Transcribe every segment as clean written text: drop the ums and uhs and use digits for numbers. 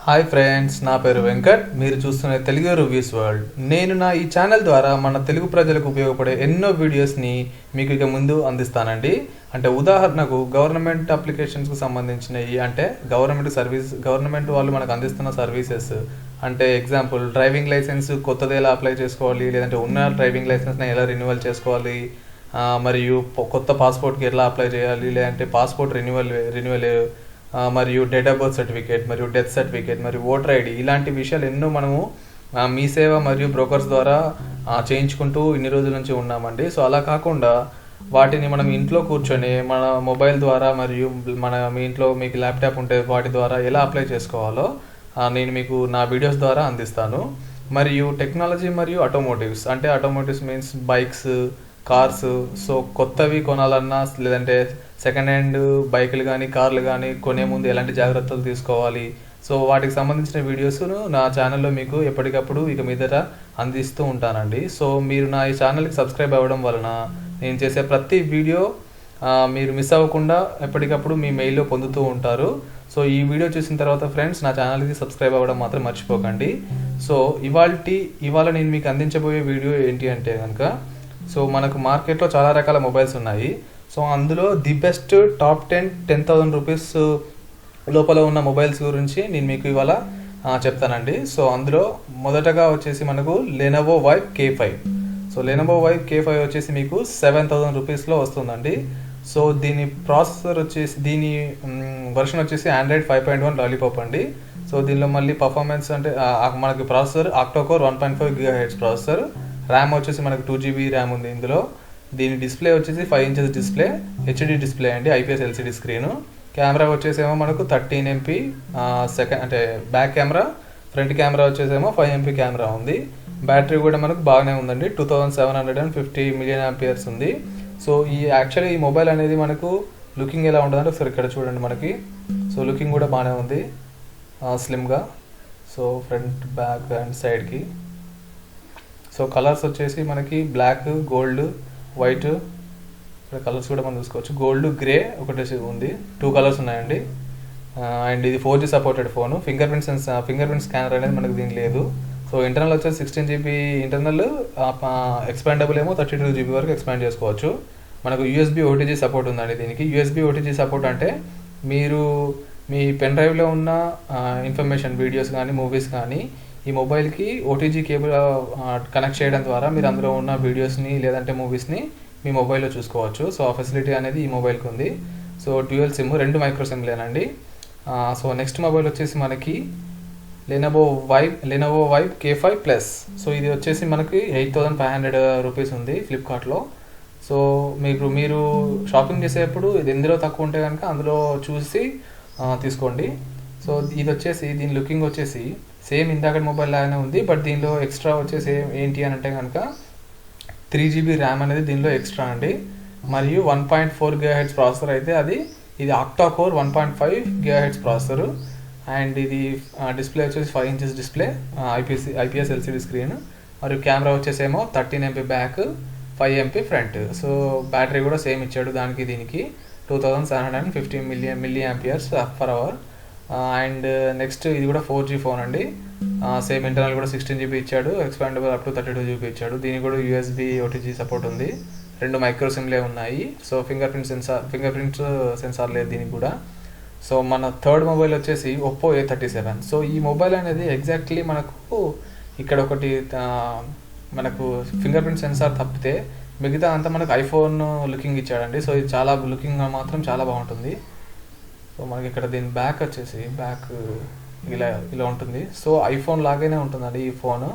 Hi friends, నా పేరు వెంకట్. మీరు చూస్తున్న తెలుగు రివ్యూస్ వరల్డ్. నేను నా ఈ ఛానల్ ద్వారా మన తెలుగు ప్రజలకు ఉపయోగపడే ఎన్నో వీడియోస్ని మీకు ఇక ముందు అందిస్తానండి. అంటే ఉదాహరణకు గవర్నమెంట్ అప్లికేషన్స్కి సంబంధించినవి, అంటే గవర్నమెంట్ వాళ్ళు మనకు అందిస్తున్న సర్వీసెస్. అంటే ఎగ్జాంపుల్, డ్రైవింగ్ లైసెన్స్ కొత్తది ఎలా అప్లై చేసుకోవాలి, లేదంటే ఉన్న డ్రైవింగ్ లైసెన్స్ని ఎలా రెన్యువల్ చేసుకోవాలి, మరియు కొత్త పాస్పోర్ట్కి ఎలా అప్లై చేయాలి, లేదంటే పాస్పోర్ట్ రెన్యువల్ మరియు డేట్ ఆఫ్ బర్త్ సర్టిఫికేట్, మరియు డెత్ సర్టిఫికేట్, మరియు ఓటర్ ఐడి, ఇలాంటి విషయాలు ఎన్నో మనము మీ సేవ మరియు బ్రోకర్స్ ద్వారా చేయించుకుంటూ ఇన్ని రోజుల నుంచి ఉన్నామండి. సో అలా కాకుండా వాటిని మనం ఇంట్లో కూర్చొని మన మొబైల్ ద్వారా మరియు మీ ఇంట్లో మీకు ల్యాప్టాప్ ఉంటే వాటి ద్వారా ఎలా అప్లై చేసుకోవాలో నేను మీకు నా వీడియోస్ ద్వారా అందిస్తాను. మరియు టెక్నాలజీ మరియు ఆటోమోటివ్స్, అంటే automotives means bikes, cars. So కొత్తవి కొనాలన్నా, లేదంటే సెకండ్ హ్యాండ్ బైకులు కానీ కార్లు కానీ కొనే ముందు ఎలాంటి జాగ్రత్తలు తీసుకోవాలి, సో వాటికి సంబంధించిన వీడియోస్ను నా ఛానల్లో మీకు ఎప్పటికప్పుడు ఇక మీదట అందిస్తూ ఉంటానండి. సో మీరు నా ఈ ఛానల్కి సబ్స్క్రైబ్ అవ్వడం వలన నేను చేసే ప్రతి వీడియో మీరు మిస్ అవ్వకుండా ఎప్పటికప్పుడు మీ మెయిల్లో పొందుతూ ఉంటారు. సో ఈ వీడియో చూసిన తర్వాత ఫ్రెండ్స్, నా ఛానల్కి సబ్స్క్రైబ్ అవ్వడం మాత్రం మర్చిపోకండి. సో ఇవాళ నేను మీకు అందించబోయే వీడియో ఏంటి అంటే కనుక, సో మనకు మార్కెట్లో చాలా రకాల మొబైల్స్ ఉన్నాయి. సో అందులో ది బెస్ట్ టాప్ 10,000 రూపీస్ లోపల ఉన్న మొబైల్స్ గురించి నేను మీకు ఇవాళ చెప్తానండి. సో అందులో మొదటగా వచ్చేసి మనకు Lenovo Vibe K5. So Lenovo Vibe K5 వచ్చేసి మీకు 7,000 రూపీస్లో వస్తుందండి. సో దీని ప్రాసెసర్ వచ్చేసి, దీని వర్షన్ వచ్చేసి ఆండ్రాయిడ్ 5.1 లాలీపాప్ అండి. సో దీనిలో మళ్ళీ పర్ఫార్మెన్స్ అంటే మనకి processor octa-core 1.5 GHz processor, RAM వచ్చేసి మనకు 2GB ర్యామ్ ఉంది ఇందులో. దీని డిస్ప్లే వచ్చేసి 5 inches డిస్ప్లే, హెచ్డి డిస్ప్లే అండి, IPS LCD స్క్రీను. కెమెరా వచ్చేసేమో మనకు 13 MP అంటే బ్యాక్ కెమెరా, ఫ్రంట్ కెమెరా వచ్చేసేమో 5 MP కెమెరా ఉంది. బ్యాటరీ కూడా మనకు బాగానే ఉందండి, 2750 mAh ఉంది. సో యాక్చువల్లీ ఈ మొబైల్ అనేది మనకు లుకింగ్ ఎలా ఉంటుందంటే ఒకసారి ఇక్కడ చూడండి మనకి. సో లుకింగ్ కూడా బాగానే ఉంది, స్లిమ్గా. సో ఫ్రంట్, బ్యాక్ అండ్ సైడ్కి. సో కలర్స్ వచ్చేసి మనకి బ్లాక్, గోల్డ్, వైట్. ఇక్కడ కలర్స్ కూడా మనం చూసుకోవచ్చు, గోల్డ్, గ్రే ఒకటి ఉంది, 2 కలర్స్ ఉన్నాయండి. అండ్ ఇది 4G supported phone. Finger print scanner అనేది మనకు దీని లేదు. సో ఇంటర్నల్ వచ్చేసి 16GB ఇంటర్నల్, ఎక్స్పాండబుల్ ఏమో 32GB వరకు ఎక్స్పాండ్ చేసుకోవచ్చు. మనకు USB OTG సపోర్ట్ ఉందండి దీనికి. USB OTG సపోర్ట్ అంటే మీరు మీ పెన్ డ్రైవ్లో ఉన్న ఇన్ఫర్మేషన్, వీడియోస్ కానీ మూవీస్ కానీ ఈ మొబైల్కి OTG కేబుల్ కనెక్ట్ చేయడం ద్వారా మీరు అందులో ఉన్న వీడియోస్ని లేదంటే మూవీస్ని మీ మొబైల్లో చూసుకోవచ్చు. సో ఆ ఫెసిలిటీ అనేది ఈ మొబైల్కి ఉంది. సో డ్యూయల్ సిమ్, 2 మైక్రో సిమ్లేనండి. సో నెక్స్ట్ మొబైల్ వచ్చేసి మనకి Lenovo Vibe K5 Plus. So ఇది వచ్చేసి మనకి 8,500 రూపీస్ ఉంది ఫ్లిప్కార్ట్లో. సో మీరు షాపింగ్ చేసేటప్పుడు ఇది ఎందులో తక్కువ ఉంటే కనుక అందులో చూసి తీసుకోండి. సో ఇది వచ్చేసి, దీని లుకింగ్ వచ్చేసి సేమ్ ఇందాక మొబైల్ లాగానే ఉంది. బట్ దీనిలో ఎక్స్ట్రా వచ్చేసి ఏంటి అని అంటే కనుక 3GB ర్యామ్ అనేది దీనిలో ఎక్స్ట్రా అండి. మరియు 1.4 GHz ప్రాసెసర్ అయితే ఇది ఆక్టాకోర్ 1.5 GHz ప్రాసెసర్. అండ్ ఇది డిస్ప్లే వచ్చేసి 5 inches display, IPS LCD screen. మరియు కెమెరా వచ్చేసేమో 13 MP back, 5 MP front. So battery కూడా సేమ్ ఇచ్చాడు దానికి దీనికి, 2750 mAh. అండ్ నెక్స్ట్ ఇది కూడా 4G ఫోన్ అండి. సేమ్ ఇంటర్నల్ కూడా 16GB ఇచ్చాడు, ఎక్స్పాండబుల్ అప్ టు 32GB ఇచ్చాడు. దీనికి కూడా USB OTG సపోర్ట్ ఉంది, 2 మైక్రో సిమ్లే ఉన్నాయి. సో ఫింగర్ ప్రింట్ సెన్సార్ లేదు దీనికి కూడా. సో మన థర్డ్ మొబైల్ వచ్చేసి ఒప్పో A37. సో ఈ మొబైల్ అనేది ఎగ్జాక్ట్లీ మనకు ఇక్కడ ఒకటి మనకు ఫింగర్ ప్రింట్ సెన్సార్ తప్పితే మిగతా అంతా మనకు ఐఫోన్ లుకింగ్ ఇచ్చాడండి. సో ఇది చాలా లుకింగ్ మాత్రం చాలా బాగుంటుంది. సో మనకి ఇక్కడ దీని బ్యాక్ వచ్చేసి ఇలా ఉంటుంది. సో ఐఫోన్ లాగానే ఉంటుందండి ఈ ఫోన్.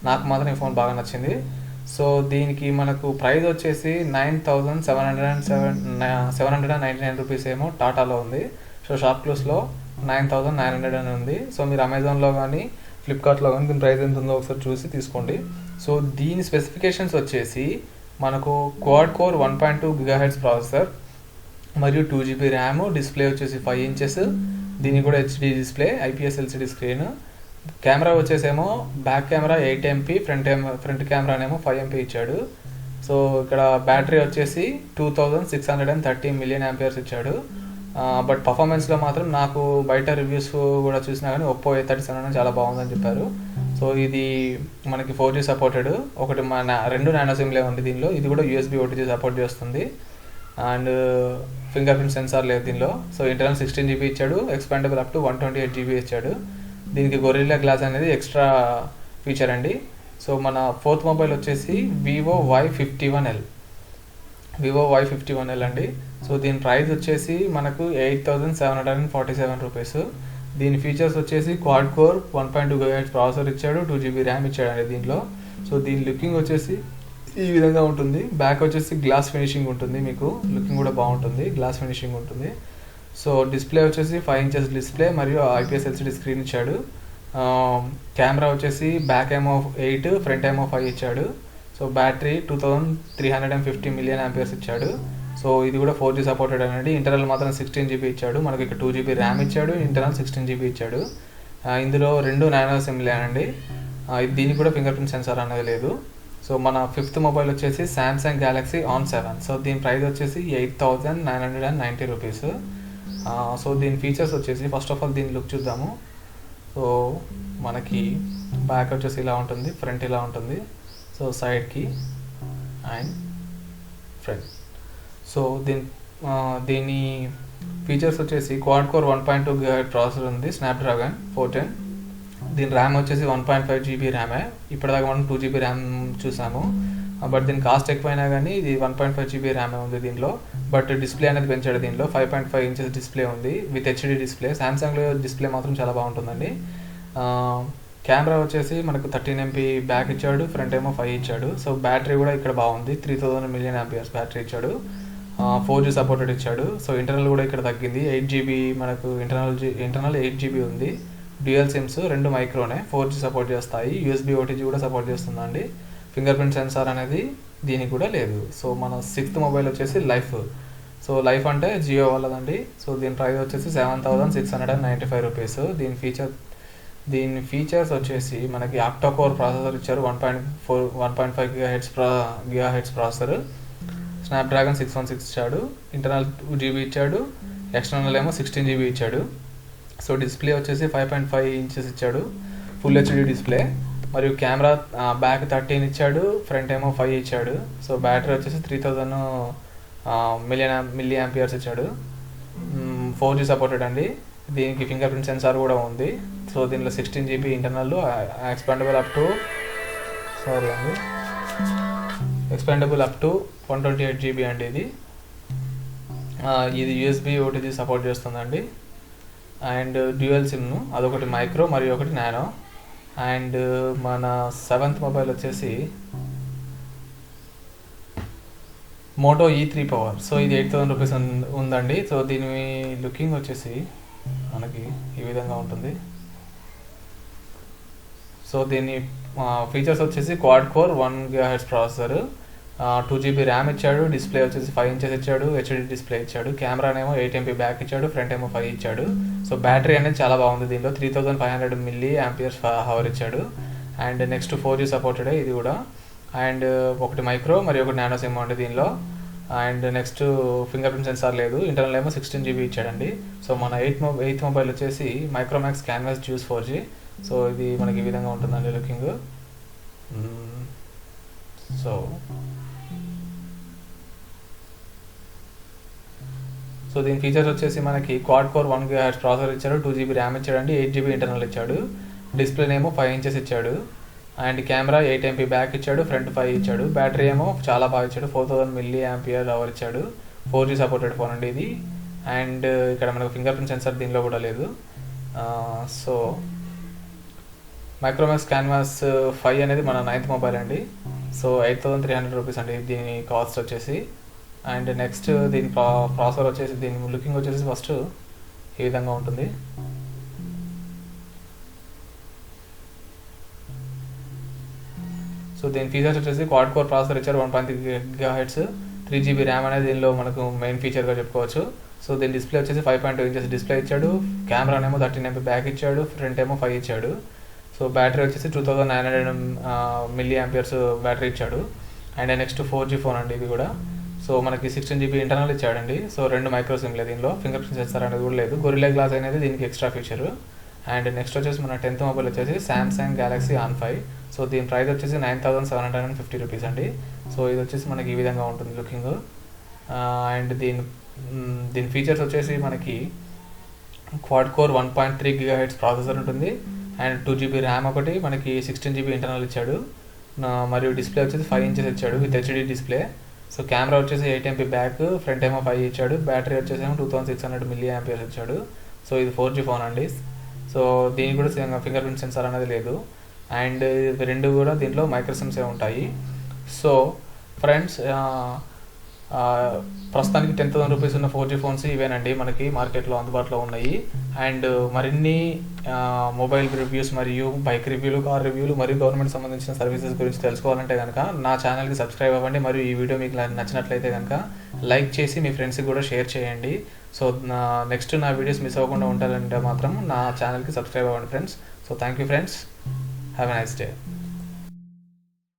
నాకు మాత్రం ఈ ఫోన్ బాగా నచ్చింది. సో దీనికి మనకు ప్రైస్ వచ్చేసి 9,799 రూపీస్ ఏమో టాటాలో ఉంది. సో షాప్ క్లూస్లో 9,900 అని ఉంది. సో మీరు అమెజాన్లో కానీ ఫ్లిప్కార్ట్లో కానీ దీని ప్రైస్ ఎంత ఉందో ఒకసారి చూసి తీసుకోండి. సో దీని స్పెసిఫికేషన్స్ వచ్చేసి మనకు క్వాడ్ కోర్ 1.2 GHz ప్రాసెసర్ మరియు 2GB ర్యామ్, డిస్ప్లే వచ్చేసి 5 inches, దీనికి కూడా HD display, IPS LCD screen. Camera వచ్చేసేమో బ్యాక్ కెమెరా 8 MP, ఫ్రంట్ కెమెరానేమో 5 MP ఇచ్చాడు. సో ఇక్కడ బ్యాటరీ వచ్చేసి 2630 mAh ఇచ్చాడు. బట్ పర్ఫార్మెన్స్లో మాత్రం నాకు బయట రివ్యూస్ కూడా చూసినా కానీ ఒప్పో A37 చాలా బాగుందని చెప్పారు. సో ఇది మనకి 4G సపోర్టెడ్, ఒకటి రెండు నానో సిమ్లే ఉంది దీనిలో. ఇది కూడా USB OTG సపోర్ట్ చేస్తుంది. అండ్ ఫింగర్ ప్రింట్ సెన్సార్ లేదు దీనిలో. సో ఇంటర్నల్ 16GB ఇచ్చాడు, ఎక్స్పాండబుల్ అప్ టు 128GB ఇచ్చాడు. దీనికి గొరిల్లా గ్లాస్ అనేది ఎక్స్ట్రా ఫీచర్ అండి. సో మన ఫోర్త్ మొబైల్ వచ్చేసి వివో Y51L అండి. సో దీని ప్రైస్ వచ్చేసి మనకు 8,747 రూపీస్. దీని ఫీచర్స్ వచ్చేసి క్వాడ్ కోర్ 1.2 GHz ప్రాసెసర్ ఇచ్చాడు, 2GB ర్యామ్ ఇచ్చాడండి దీనిలో. సో దీని లుకింగ్ వచ్చేసి ఈ విధంగా ఉంటుంది. బ్యాక్ వచ్చేసి గ్లాస్ ఫినిషింగ్ ఉంటుంది, మీకు లుకింగ్ కూడా బాగుంటుంది, గ్లాస్ ఫినిషింగ్ ఉంటుంది. సో డిస్ప్లే వచ్చేసి 5 inches డిస్ప్లే మరియు IPS LCD స్క్రీన్ ఇచ్చాడు. కెమెరా వచ్చేసి బ్యాక్ ఏమో 8, ఫ్రంట్ ఏమో 5 ఇచ్చాడు. సో బ్యాటరీ 2350 mAh ఇచ్చాడు. సో ఇది కూడా 4G సపోర్టెడ్ అనేది. ఇంటర్నల్ మాత్రం 16GB ఇచ్చాడు, మనకి ఇక్కడ 2GB ర్యామ్ ఇచ్చాడు, ఇంటర్నల్ 16GB ఇచ్చాడు. ఇందులో రెండు నానో సిమ్లే అండి. దీనికి కూడా ఫింగర్ ప్రింట్ సెన్సార్ అనేది లేదు. సో మన ఫిఫ్త్ మొబైల్ వచ్చేసి సామ్సంగ్ గెలాక్సీ ఆన్ 7. సో దీని ప్రైస్ వచ్చేసి 8,990 రూపీస్. సో దీని ఫీచర్స్ వచ్చేసి ఫస్ట్ ఆఫ్ ఆల్ దీని లుక్ చూద్దాము. సో మనకి బ్యాక్ వచ్చేసి ఇలా ఉంటుంది, ఫ్రంట్ ఇలా ఉంటుంది, సో సైడ్కి అండ్ ఫ్రంట్. సో దీని ఫీచర్స్ వచ్చేసి క్వాడ్ కోర్ 1.2 GHz ప్రాసెసర్ ఉంది, స్నాప్డ్రాగన్ 410. దీని ర్యామ్ వచ్చేసి 1.5GB ర్యామే. ఇప్పటిదాకా మనం 2GB ర్యామ్ చూసాము, బట్ దీని కాస్ట్ ఎక్కువైనా కానీ ఇది 1.5GB ర్యామే ఉంది దీనిలో. బట్ డిస్ప్లే అనేది పెంచాడు దీనిలో, 5.5 inches డిస్ప్లే ఉంది విత్ HD డిస్ప్లే. సామ్సంగ్లో డిస్ప్లే మాత్రం చాలా బాగుంటుందండి. కెమెరా వచ్చేసి మనకు 13 MP బ్యాక్ ఇచ్చాడు, ఫ్రంట్ ఏమో 5 ఇచ్చాడు. సో బ్యాటరీ కూడా ఇక్కడ బాగుంది, 3000 mAh బ్యాటరీ ఇచ్చాడు. 4G సపోర్టెడ్ ఇచ్చాడు. సో ఇంటర్నల్ కూడా ఇక్కడ తగ్గింది, 8GB మనకు ఇంటర్నల్ 8GB ఉంది. డ్యూయల్ సిమ్స్, రెండు మైక్రోనే, 4G సపోర్ట్ చేస్తాయి, USB OTG కూడా సపోర్ట్ చేస్తుందండి. ఫింగర్ ప్రింట్ సెన్సార్ అనేది దీనికి కూడా లేదు. సో మన సిక్స్త్ మొబైల్ వచ్చేసి లైఫ్. సో లైఫ్ అంటే జియో వాళ్ళదండి. సో దీని ప్రైస్ వచ్చేసి 7,695 రూపీస్. దీని ఫీచర్స్ వచ్చేసి మనకి ఆక్టా కోర్ ప్రాసెసర్ ఇచ్చారు, 1.5 GHz ప్రాసెసర్, స్నాప్డ్రాగన్ 616 ఇచ్చాడు, ఇంటర్నల్ 2GB ఇచ్చాడు, ఎక్స్టర్నల్ ఏమో 16GB ఇచ్చాడు. సో డిస్ప్లే వచ్చేసి 5.5 inches ఇచ్చాడు, ఫుల్ HD డిస్ప్లే. మరియు కెమెరా బ్యాక్ 13 ఇచ్చాడు, ఫ్రంట్ ఏమో 5 ఇచ్చాడు. సో బ్యాటరీ వచ్చేసి 3000 mAh ఇచ్చాడు. 4G సపోర్టెడ్ అండి. దీనికి ఫింగర్ ప్రింట్ సెన్సార్ కూడా ఉంది. సో దీనిలో 16GB internal, expandable up to 128GB అండి. ఇది USB OTG సపోర్ట్ చేస్తుందండి. అండ్ డ్యూయల్ సిమ్ను, అదొకటి మైక్రో మరియు ఒకటి నానో. అండ్ మన సెవెంత్ మొబైల్ వచ్చేసి మోటో E3 పవర్. సో ఇది 8,000 రూపీస్ ఉందండి. సో దీని లుకింగ్ వచ్చేసి మనకి ఈ విధంగా ఉంటుంది. సో దీని ఫీచర్స్ వచ్చేసి quad core 1 GHz processor, 2GB RAM ఇచ్చాడు, డిస్ప్లే వచ్చేసి 5 inches ఇచ్చాడు, HD డిస్ప్లే ఇచ్చాడు, కెమెరానేమో 8 MP బ్యాక్ ఇచ్చాడు, ఫ్రంట్ ఏమో 5 ఇచ్చాడు. సో బ్యాటరీ అనేది చాలా బాగుంది దీనిలో, 3500 mAh ఇచ్చాడు. అండ్ నెక్స్ట్ 4G సపోర్టెడ్ ఇది కూడా. అండ్ ఒకటి మైక్రో మరియు ఒకటి నానో సిమ్ ఉంది దీనిలో. And next finger print censor లేదు, ఇంటర్నల్ ఏమో 16GB ఇచ్చాడండి. సో మన ఎయిత్ మొబైల్ వచ్చేసి Micromax canvas juice 4G. So ఇది మనకి ఈ విధంగా ఉంటుందండి లుకింగ్. సో దీని ఫీచర్స్ వచ్చేసి మనకి క్వాడ్ కోర్ 1 GHz ప్రాసెసర్ ఇచ్చాడు, 2GB ర్యామ్ ఇచ్చాడండి, 8GB ఇంటర్నల్ ఇచ్చాడు, డిస్ప్లేనేమో 5 inches ఇచ్చాడు. అండ్ కెమెరా 8 MP బ్యాక్ ఇచ్చాడు, ఫ్రంట్ 5 ఇచ్చాడు, బ్యాటరీ ఏమో చాలా బాగా ఇచ్చాడు, 4000 mAh ఇచ్చాడు. 4G సపోర్టెడ్ ఫోన్ అండి ఇది. అండ్ ఇక్కడ మనకు ఫింగర్ ప్రింట్ సెన్సార్ దీనిలో కూడా లేదు. సో మైక్రోమాక్స్ క్యాన్వాస్ 5 అనేది మన 9th మొబైల్ అండి. సో 8,300 రూపీస్ అండి దీని కాస్ట్ వచ్చేసి. అండ్ నెక్స్ట్ దీని ప్రాసెసర్ వచ్చేసి, దీని లుకింగ్ వచ్చేసి ఫస్ట్ ఈ విధంగా ఉంటుంది. సో దీని ఫీచర్స్ వచ్చేసి క్వాడ్ కోర్ ప్రాసెసర్ ఇచ్చారు, 1.3 GHz, 3GB ర్యామ్ అనేది దీనిలో మనకు మెయిన్ ఫీచర్గా చెప్పుకోవచ్చు. సో దీని డిస్ప్లే వచ్చేసి 5.2 inches డిస్ప్లే ఇచ్చాడు, కెమెరానేమో 13 MP బ్యాక్ ఇచ్చాడు, ఫ్రంట్ ఏమో 5 ఇచ్చాడు. సో బ్యాటరీ వచ్చేసి 2900 mAh బ్యాటరీ ఇచ్చాడు. అండ్ నెక్స్ట్ 4G ఫోన్ అండి ఇది కూడా. సో మనకి 16 GB ఇంటర్నల్ ఇచ్చాడండి. సో 2 మైక్రో సిమ్లే, దీనిలో ఫింగర్ ప్రింట్ సెన్సార్ అనేది కూడా లేదు. గొరిల్లా గ్లాస్ అనేది దీనికి ఎక్స్ట్రా ఫీచర్. అండ్ నెక్స్ట్ వచ్చేసి మన 10th మొబైల్ వచ్చేసి సామ్సంగ్ గెలాక్సీ ఆన్ 5. సో దీని ప్రైస్ వచ్చేసి 9750 రూపీస్ అండి. సో ఇది వచ్చేసి మనకి ఈ విధంగా ఉంటుంది లుకింగ్. అండ్ దీని ఫీచర్స్ వచ్చేసి మనకి క్వాడ్ కోర్ 1.3 GHz ప్రాసెసర్ ఉంటుంది. అండ్ 2 GB ర్యామ్, ఒకటి మనకి 16 GB ఇంటర్నల్ ఇచ్చాడు. మరియు డిస్ప్లే వచ్చేసి 5 inches ఇచ్చాడు with HD display. So camera వచ్చేసి 8 MP బ్యాక్, ఫ్రంట్ ఏమో 5 ఇచ్చాడు. బ్యాటరీ వచ్చేసి 2600 mAh ఇచ్చాడు. సో ఇది 4G ఫోన్ అండి. సో దీనికి కూడా ఫింగర్ ప్రింట్ సెన్సార్ అనేది లేదు. అండ్ రెండు కూడా దీంట్లో మైక్రో సిమ్సే ఉంటాయి. సో ఫ్రెండ్స్, ప్రస్తుతానికి 10,000 రూపీస్ ఉన్న 4G ఫోన్స్ ఇవేనండి మనకి మార్కెట్లో అందుబాటులో ఉన్నాయి. అండ్ మరిన్ని మొబైల్ రివ్యూస్ మరియు బైక్ రివ్యూలు, కార్ రివ్యూలు మరియు గవర్నమెంట్ సంబంధించిన సర్వీసెస్ గురించి తెలుసుకోవాలంటే కనుక నా ఛానల్కి సబ్స్క్రైబ్ అవ్వండి. మరియు ఈ వీడియో మీకు నచ్చినట్లయితే కనుక లైక్ చేసి మీ ఫ్రెండ్స్కి కూడా షేర్ చేయండి. సో నెక్స్ట్ నా వీడియోస్ మిస్ అవ్వకుండా ఉండాలంటే మాత్రం నా ఛానల్కి సబ్స్క్రైబ్ అవ్వండి friends. So thank you friends, have a nice day.